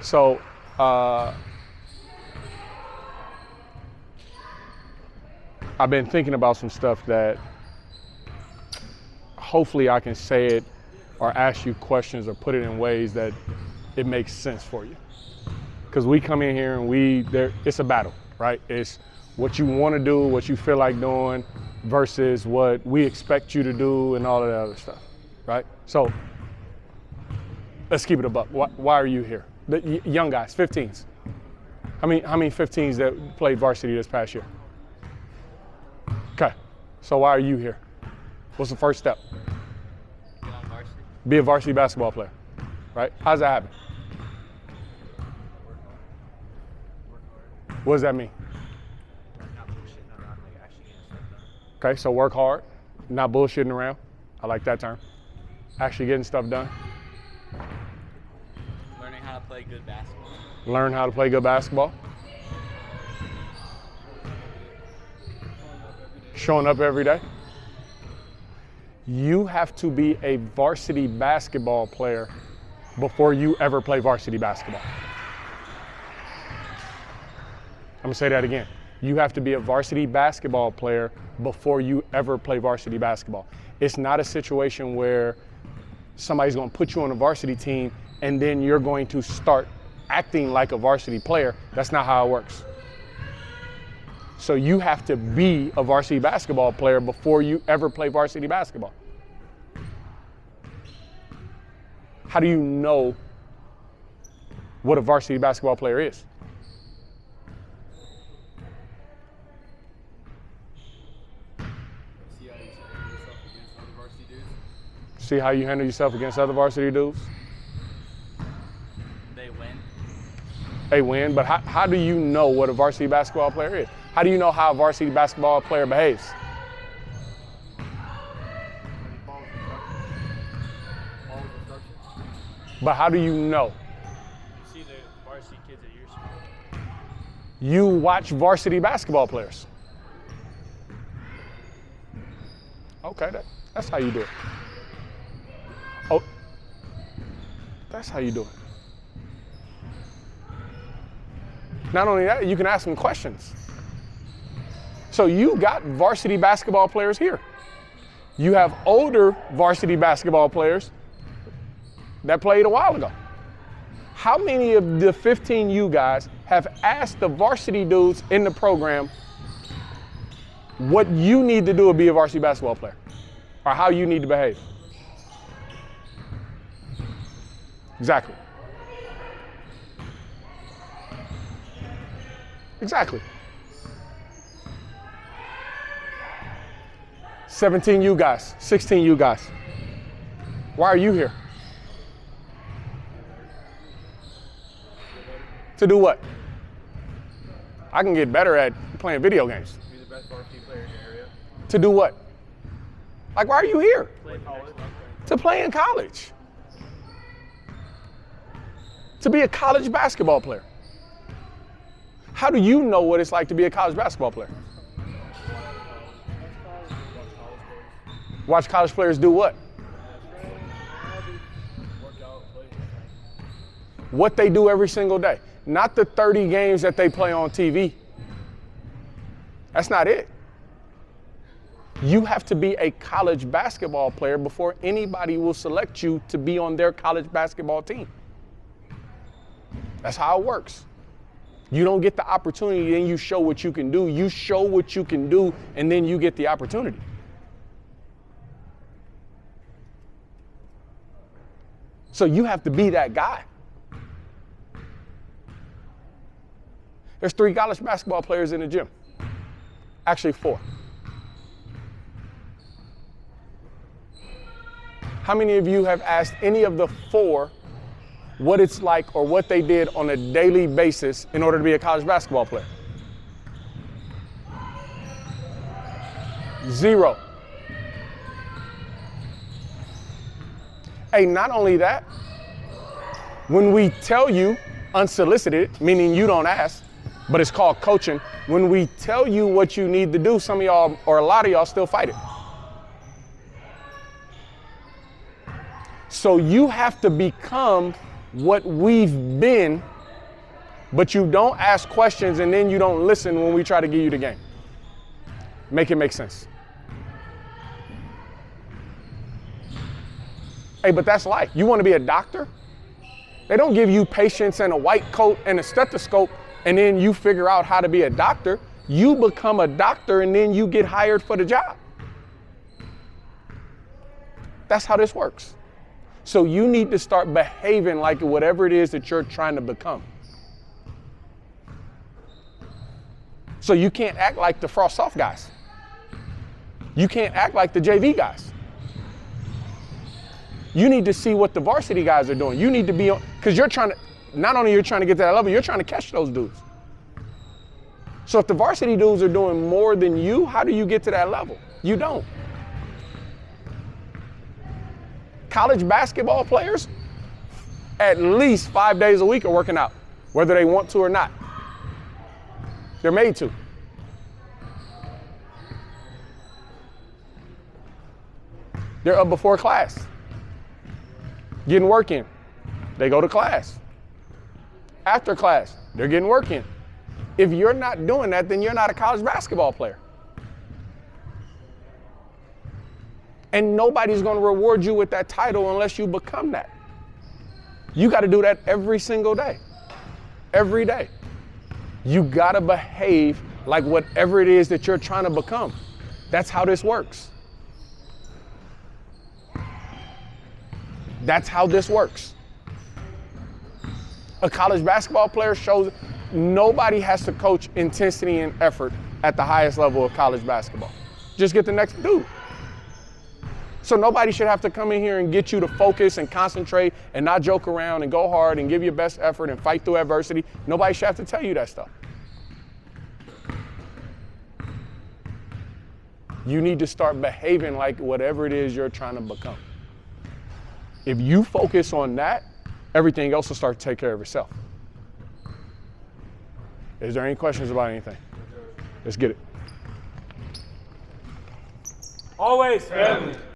So, I've been thinking about some stuff that hopefully I can say it or ask you questions or put it in ways that it makes sense for you. Because we come in here and it's a battle, right? It's what you want to do, what you feel like doing versus what we expect you to do and all of that other stuff, right? So let's keep it a buck. Why are you here? The young guys, 15s. How many 15s that played varsity this past year? Okay, so why are you here? What's the first step? Get on varsity. Be a varsity basketball player, right? How does that happen? Work hard. What does that mean? Not bullshitting around, like actually getting stuff done. Okay, so work hard, not bullshitting around. I like that term. Actually getting stuff done. Learning how to play good basketball. Learn how to play good basketball. Showing up every day. You have to be a varsity basketball player before you ever play varsity basketball. I'm gonna say that again. You have to be a varsity basketball player before you ever play varsity basketball. It's not a situation where somebody's gonna put you on a varsity team and then you're going to start acting like a varsity player. That's not how it works. So you have to be a varsity basketball player before you ever play varsity basketball. How do you know what a varsity basketball player is? See how you handle yourself against other varsity dudes? See how you handle yourself against other varsity dudes? They win. They win, but how do you know what a varsity basketball player is? How do you know how a varsity basketball player behaves? But how do you know? You see the varsity kids at your school. You watch varsity basketball players. Okay, that's how you do it. Oh, that's how you do it. Not only that, you can ask them questions. So you got varsity basketball players here. You have older varsity basketball players that played a while ago. How many of the 15U guys have asked the varsity dudes in the program what you need to do to be a varsity basketball player or how you need to behave? Exactly. Exactly. 17U guys, 16U guys. Why are you here? To do what? I can get better at playing video games. Be the best varsity player in your area. To do what? Like, why are you here? Play college. To play in college. To be a college basketball player. How do you know what it's like to be a college basketball player? Watch college players do what? What they do every single day. Not the 30 games that they play on TV. That's not it. You have to be a college basketball player before anybody will select you to be on their college basketball team. That's how it works. You don't get the opportunity, then you show what you can do. You show what you can do, and then you get the opportunity. So you have to be that guy. There's 3 college basketball players in the gym. Actually 4. How many of you have asked any of the 4 what it's like or what they did on a daily basis in order to be a college basketball player? 0. Hey, not only that, when we tell you unsolicited, meaning you don't ask, but it's called coaching, when we tell you what you need to do, some of y'all or a lot of y'all still fight it. So you have to become what we've been, but you don't ask questions and then you don't listen when we try to give you the game. Make it make sense. Hey, but that's life. You want to be a doctor? They don't give you patients and a white coat and a stethoscope and then you figure out how to be a doctor. You become a doctor and then you get hired for the job. That's how this works. So you need to start behaving like whatever it is that you're trying to become. So you can't act like the frost soft guys. You can't act like the JV guys. You need to see what the varsity guys are doing. You need to be on, because you're trying to, not only you're trying to get to that level, you're trying to catch those dudes. So if the varsity dudes are doing more than you, how do you get to that level? You don't. College basketball players, at least 5 days a week are working out, whether they want to or not. They're made to. They're up before class, getting work in. They go to class. After class, they're getting work in. If you're not doing that, then you're not a college basketball player. And nobody's going to reward you with that title unless you become that. You got to do that every single day. Every day. You got to behave like whatever it is that you're trying to become. That's how this works. That's how this works. A college basketball player shows nobody has to coach intensity and effort at the highest level of college basketball. Just get the next dude. So nobody should have to come in here and get you to focus and concentrate and not joke around and go hard and give your best effort and fight through adversity. Nobody should have to tell you that stuff. You need to start behaving like whatever it is you're trying to become. If you focus on that, everything else will start to take care of itself. Is there any questions about anything? Let's get it. Always family.